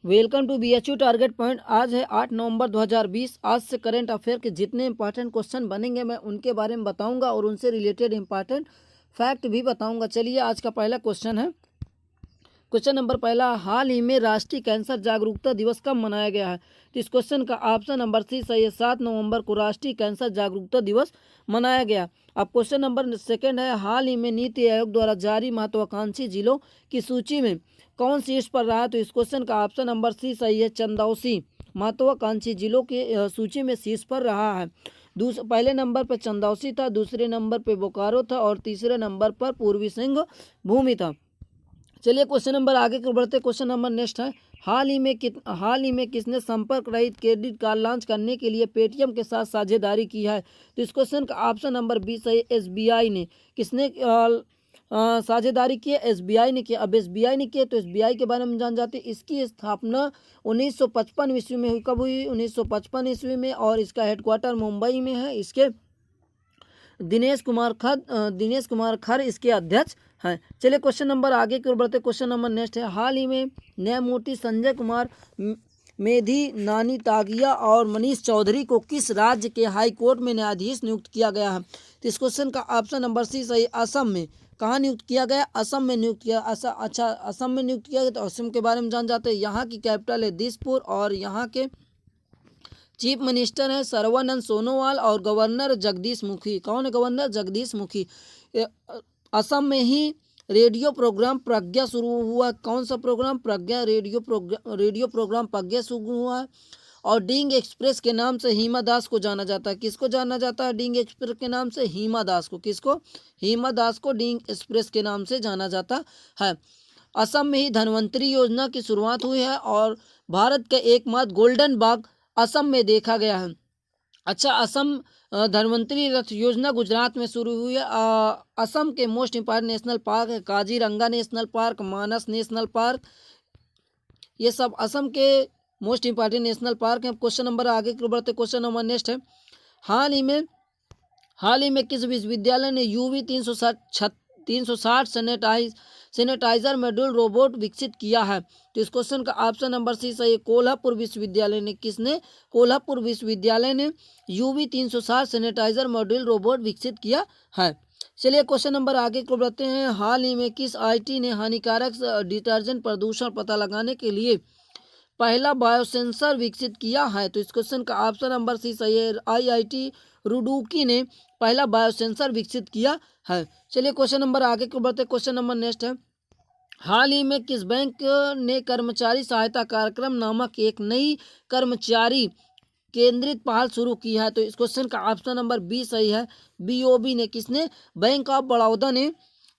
Welcome to BHU target point. आज है 8 नवंबर 2020। आज से करंट अफेयर के जितने इंपॉर्टेंट क्वेश्चन बनेंगे मैं उनके बारे में बताऊंगा और उनसे रिलेटेड इंपॉर्टेंट फैक्ट भी बताऊंगा। चलिए आज का पहला क्वेश्चन है। क्वेश्चन नंबर पहला, हाल ही में राष्ट्रीय कैंसर जागरूकता दिवस कब मनाया गया है? तो इस क्वेश्चन का ऑप्शन नंबर सी सही है। 7 नवंबर को राष्ट्रीय कैंसर जागरूकता दिवस मनाया गया। अब क्वेश्चन नंबर सेकंड है, हाल ही में नीति आयोग द्वारा जारी महत्वाकांक्षी जिलों की सूची में कौन शीर्ष पर रहा है? तो इस क्वेश्चन का ऑप्शन नंबर सी सही है। चंदौसी महत्वाकांक्षी जिलों की सूची में शीर्ष पर रहा है। पहले नंबर पर चंदौसी था, दूसरे नंबर पर बोकारो था और तीसरे नंबर पर पूर्वी सिंहभूम था। चलिए क्वेश्चन नंबर आगे को बढ़ते। क्वेश्चन नंबर नेक्स्ट है, हाल ही में किसने संपर्क रहित क्रेडिट कार्ड लॉन्च करने के लिए पेटीएम के साथ साझेदारी की है? तो इस क्वेश्चन का ऑप्शन नंबर बी सही। SBI ने। किसने साझेदारी की है? SBI ने किया। अब SBI ने किया तो SBI के बारे में जान जाते हैं। इसकी स्थापना 1955 ईस्वी में हुई। कब हुई? 1955 ईस्वी में। और इसका हेडक्वार्टर मुंबई में है। इसके दिनेश कुमार खर इसके अध्यक्ष हैं। चलिए क्वेश्चन नंबर आगे की ओर बढ़ते। क्वेश्चन नंबर नेक्स्ट है, हाल ही में न्यायमूर्ति संजय कुमार मेधी, नानी तागिया और मनीष चौधरी को किस राज्य के हाई कोर्ट में न्यायाधीश नियुक्त किया गया है? तो इस क्वेश्चन का ऑप्शन नंबर सी सही। असम में। कहाँ नियुक्त किया गया? असम में नियुक्त किया। अच्छा, असम में नियुक्त किया गया। तो असम के बारे में जान जाते हैं। यहाँ की कैपिटल है दिसपुर और यहाँ के चीफ मिनिस्टर हैं सर्बानंद सोनोवाल और गवर्नर जगदीश मुखी। कौन है गवर्नर? जगदीश मुखी। असम में ही रेडियो प्रोग्राम प्रज्ञा शुरू हुआ। कौन सा प्रोग्राम? प्रज्ञा रेडियो प्रोग्राम प्रज्ञा शुरू हुआ। और डींग एक्सप्रेस के नाम से हिमा दास को जाना जाता है। किसको जाना जाता है डींग एक्सप्रेस के नाम से? हिमा दास को। किसको? हिमा दास को डींग एक्सप्रेस के नाम से जाना जाता है। असम में ही धन्वंतरी योजना की शुरुआत हुई है और भारत का एकमात्र गोल्डन बाग असम में देखा गया है। अच्छा, असम धन्वंतरी रथ योजना गुजरात में शुरू हुई है। असम के मोस्ट इंपॉर्टेंट नेशनल पार्क है काजीरंगा नेशनल पार्क, मानस नेशनल पार्क। ये सब असम के मोस्ट इंपॉर्टेंट नेशनल पार्क हैं। क्वेश्चन नंबर आगे की बढ़ते। क्वेश्चन नंबर नेक्स्ट है, हाल ही में किस विश्वविद्यालय ने UV 360 सैनिटाइजर मॉड्यूल रोबोट विकसित किया है? तो इस क्वेश्चन का ऑप्शन नंबर सी सही है। कोल्हापुर विश्वविद्यालय ने। किसने? कोल्हापुर विश्वविद्यालय ने UV 360 सैनिटाइजर मॉड्यूल रोबोट विकसित किया है। चलिए क्वेश्चन नंबर आगे को बढ़ते हैं, हाल ही में किस IT ने हानिकारक डिटर्जेंट प्रदूषण पता लगाने के लिए पहला बायोसेंसर विकसित किया है? तो इस क्वेश्चन का ऑप्शन नंबर सी सही है। IIT रुड़की ने पहला बायोसेंसर विकसित किया है। चलिए क्वेश्चन नंबर आगे को बढ़ते। क्वेश्चन नंबर नेक्स्ट है, हाल ही में किस बैंक ने कर्मचारी सहायता कार्यक्रम नामक एक नई कर्मचारी केंद्रित पहल शुरू की है? तो इस क्वेश्चन का ऑप्शन नंबर बी सही है। BOB ने। किसने? बैंक ऑफ बड़ौदा ने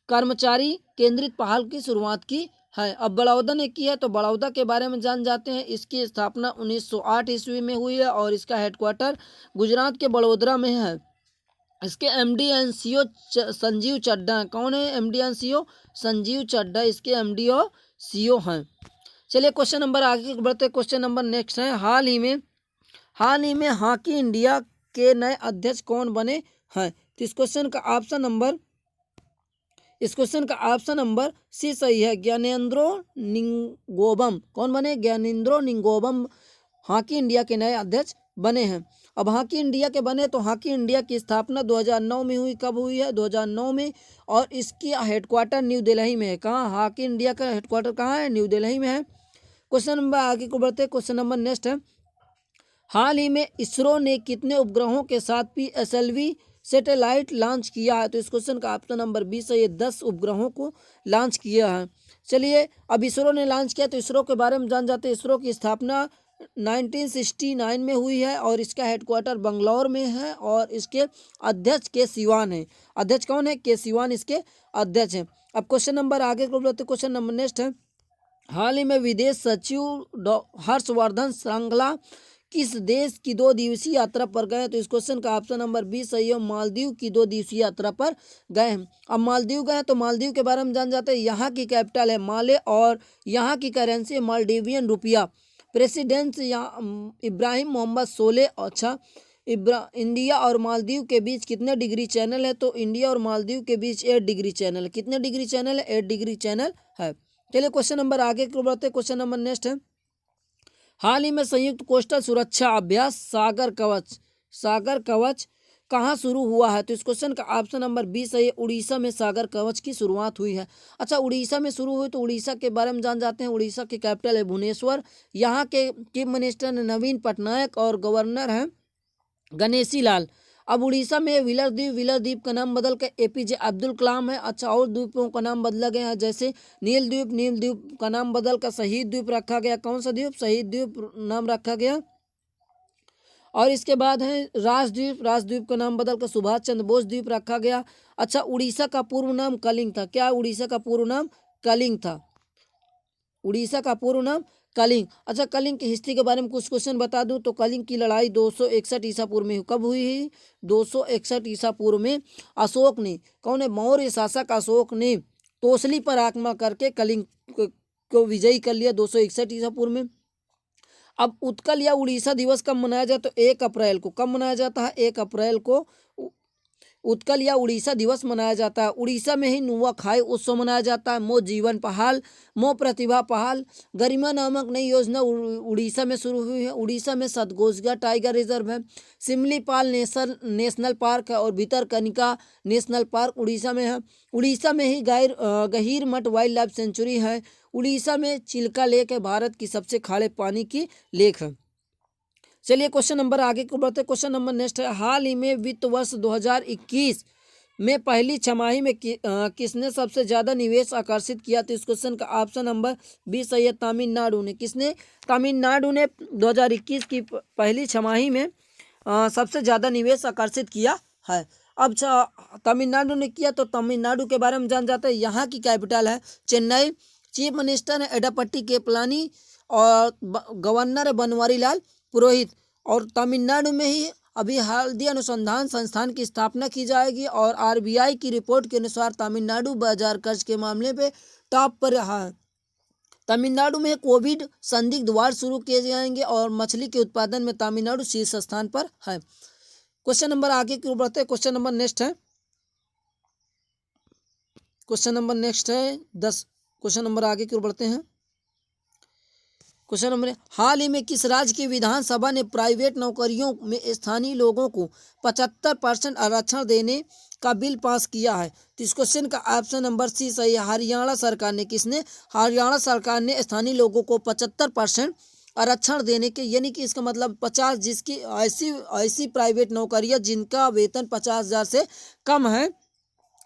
कर्मचारी केंद्रित पहल की शुरुआत की है। अब बड़ौदा ने की है तो बड़ौदा के बारे में जान जाते हैं। इसकी स्थापना 1908 ईस्वी में हुई है और इसका हेडक्वार्टर गुजरात के बड़ोदरा में है। इसके MD एंड CEO संजीव चड्डा। कौन है MD एंड CEO? संजीव चड्डा इसके MD और CEO हैं। चलिए क्वेश्चन नंबर आगे बढ़ते। क्वेश्चन नंबर नेक्स्ट है, हाल ही में हॉकी इंडिया के नए अध्यक्ष कौन बने हैं? तो इस क्वेश्चन का ऑप्शन नंबर सी सही है। ज्ञानेंद्रो निंगोबम। कौन बने? ज्ञानेंद्रो निंगोबम हॉकी इंडिया के नए अध्यक्ष बने हैं। अब हॉकी इंडिया के बने तो हॉकी इंडिया की स्थापना 2009 में हुई। कब हुई है? 2009 में। और इसकी हेडक्वार्टर न्यू दिल्ली में है। कहाँ? हॉकी इंडिया का हेडक्वार्टर कहाँ है? न्यू दिल्ली में है। क्वेश्चन नंबर आगे को बढ़ते। क्वेश्चन नंबर नेक्स्ट है, हाल ही में इसरो ने कितने उपग्रहों के साथ PSLV सैटेलाइट लॉन्च किया है? तो इस क्वेश्चन का ऑप्शन नंबर बी सही है। 10 उपग्रहों को लॉन्च किया है। चलिए अब इसरो ने लॉन्च किया तो इसरो के बारे में जान जाते हैं। इसरो की स्थापना 1969 में हुई है और इसका हेडक्वार्टर बंगलौर में है और इसके अध्यक्ष के सिवान है। अध्यक्ष कौन है? के सिवान इसके अध्यक्ष हैं। अब क्वेश्चन नंबर आगे को बढ़ते। क्वेश्चन नंबर नेक्स्ट है, हाल ही में विदेश सचिव हर्षवर्धन श्रृंगला किस देश की 2 दिवसीय यात्रा पर गए? तो इस क्वेश्चन का ऑप्शन नंबर बी सही है। मालदीव की 2 दिवसीय यात्रा पर गए हैं। अब मालदीव गए तो मालदीव के बारे में जान जाते हैं। यहाँ की कैपिटल है माले और यहाँ की करेंसी है मालदीवियन रुपया। प्रेसिडेंट इब्राहिम मोहम्मद सोले। अच्छा, इंडिया और मालदीव के बीच कितने डिग्री चैनल है? तो इंडिया और मालदीव के बीच 8 डिग्री चैनल है। कितने डिग्री चैनल है? 8 डिग्री चैनल है। चलिए क्वेश्चन नंबर आगे को बढ़ते। क्वेश्चन नंबर नेक्स्ट है, हाल ही में संयुक्त कोस्टल सुरक्षा अभ्यास सागर कवच कहाँ शुरू हुआ है? तो इस क्वेश्चन का ऑप्शन नंबर 20 है, ये उड़ीसा में सागर कवच की शुरुआत हुई है। अच्छा, उड़ीसा में शुरू हुई तो उड़ीसा के बारे में जान जाते हैं। उड़ीसा की कैपिटल है भुवनेश्वर। यहाँ के चीफ मिनिस्टर नवीन पटनायक और गवर्नर हैं गणेशी लाल। अब उड़ीसा में व्हीलर द्वीप का नाम बदल कर एपीजे अब्दुल कलाम है। अच्छा, और द्वीपों का नाम बदला गया है, जैसे नील द्वीप का नाम बदल कर शहीद द्वीप रखा गया। कौन सा द्वीप? शहीद द्वीप नाम रखा गया। और इसके बाद है राजद्वीप का नाम बदल कर सुभाष चंद्र बोस द्वीप रखा गया। अच्छा, उड़ीसा का पूर्व नाम कलिंग था। क्या उड़ीसा का पूर्व नाम कलिंग था? उड़ीसा का पूर्व नाम कलिंग। अच्छा, कलिंग की हिस्ट्री के बारे में कुछ क्वेश्चन बता दूं तो कलिंग की लड़ाई 261 ईसा पूर्व में कब हुई? 261 ईसा पूर्व में अशोक ने, कौन है? मौर्य शासक अशोक ने तोसली पर आक्रमण करके कलिंग को विजयी कर लिया 261 ईसा पूर्व में। अब उत्कल या उड़ीसा दिवस कब मनाया जाता है? तो 1 अप्रैल को। कब मनाया जाता है? 1 अप्रैल को उत्कल या उड़ीसा दिवस मनाया जाता है। उड़ीसा में ही नुआखाई उत्सव मनाया जाता है। मो जीवन पहाल, मो प्रतिभा पहाल, गरिमा नामक नई योजना उड़ीसा में शुरू हुई है। उड़ीसा में सतगोजगा टाइगर रिजर्व है। सिमलीपाल नेशनल पार्क है और भितरकनिका नेशनल पार्क उड़ीसा में है। उड़ीसा में ही गहीर मठ वाइल्ड लाइफ सेंचुरी है। उड़ीसा में चिल्का लेक है, भारत की सबसे खारे पानी की लेक है। चलिए क्वेश्चन नंबर आगे को बढ़ते। क्वेश्चन नंबर नेक्स्ट है, हाल ही में वित्त वर्ष 2021 में पहली छमाही में किसने सबसे ज्यादा निवेश आकर्षित किया? तो इस क्वेश्चन का ऑप्शन नंबर 20 है, तमिलनाडु ने। किसने? तमिलनाडु ने 2021 की पहली छमाही में सबसे ज्यादा निवेश आकर्षित किया है। अब तमिलनाडु ने किया तो तमिलनाडु के बारे में जान जाते हैं। यहाँ की कैपिटल है चेन्नई। चीफ मिनिस्टर है एडापट्टी के पलानी और गवर्नर है बनवारी लाल पुरोहित। और तमिलनाडु में ही अभी हल्दी अनुसंधान संस्थान की स्थापना की जाएगी। और आरबीआई की रिपोर्ट के अनुसार तमिलनाडु बाजार कर्ज के मामले पे टॉप पर रहा है। तमिलनाडु में कोविड संदिग्ध वार्ड शुरू किए जाएंगे और मछली के उत्पादन में तमिलनाडु शीर्ष स्थान पर है। क्वेश्चन नंबर आगे की ओर बढ़ते हैं। क्वेश्चन नंबर नेक्स्ट है 10। क्वेश्चन नंबर आगे की ओर बढ़ते हैं। क्वेश्चन नंबर, हाल ही में किस राज्य की विधानसभा ने प्राइवेट नौकरियों में स्थानीय लोगों को 75% आरक्षण देने का बिल पास किया है? तो इस क्वेश्चन का ऑप्शन नंबर सी सही है, हरियाणा सरकार ने। किसने? हरियाणा सरकार ने स्थानीय लोगों को 75% आरक्षण देने के, यानी कि इसका मतलब 50, जिसकी ऐसी प्राइवेट नौकरियां जिनका वेतन 50,000 से कम है,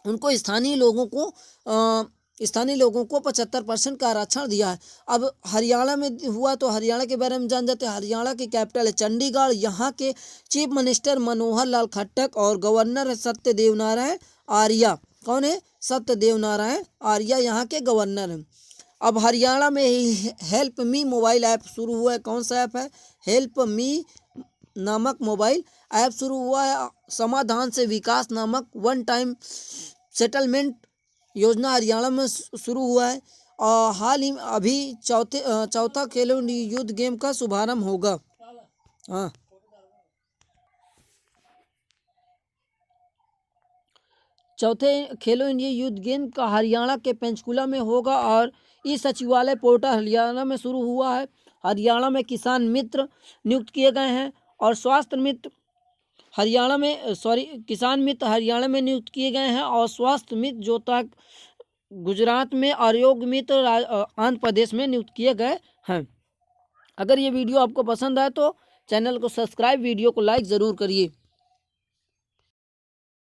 उनको स्थानीय लोगों को 75% का आरक्षण दिया है। अब हरियाणा में हुआ तो हरियाणा के बारे में जान जाते हैं। हरियाणा की कैपिटल है चंडीगढ़। यहाँ के चीफ मिनिस्टर मनोहर लाल खट्टर और गवर्नर है सत्यदेव नारायण आर्य। कौन है? सत्यदेव नारायण आर्य यहाँ के गवर्नर हैं। अब हरियाणा में ही हेल्प मी मोबाइल ऐप शुरू हुआ है। कौन सा ऐप है? हेल्प मी नामक मोबाइल ऐप शुरू हुआ है। समाधान से विकास नामक वन टाइम सेटलमेंट योजना हरियाणा में शुरू हुआ है। और हाल ही में अभी चौथा खेलो इंडिया यूथ गेम का शुभारंभ होगा। हाँ, चौथे खेलो इंडिया यूथ गेम का हरियाणा के पंचकुला में होगा। और ई सचिवालय पोर्टल हरियाणा में शुरू हुआ है। हरियाणा में किसान मित्र नियुक्त किए गए हैं और स्वास्थ्य मित्र किसान मित्र हरियाणा में नियुक्त किए गए हैं और स्वास्थ्य मित्र जो तक गुजरात में और योग मित्र आंध्र प्रदेश में नियुक्त किए गए हैं। अगर ये वीडियो आपको पसंद आए तो चैनल को सब्सक्राइब, वीडियो को लाइक ज़रूर करिए।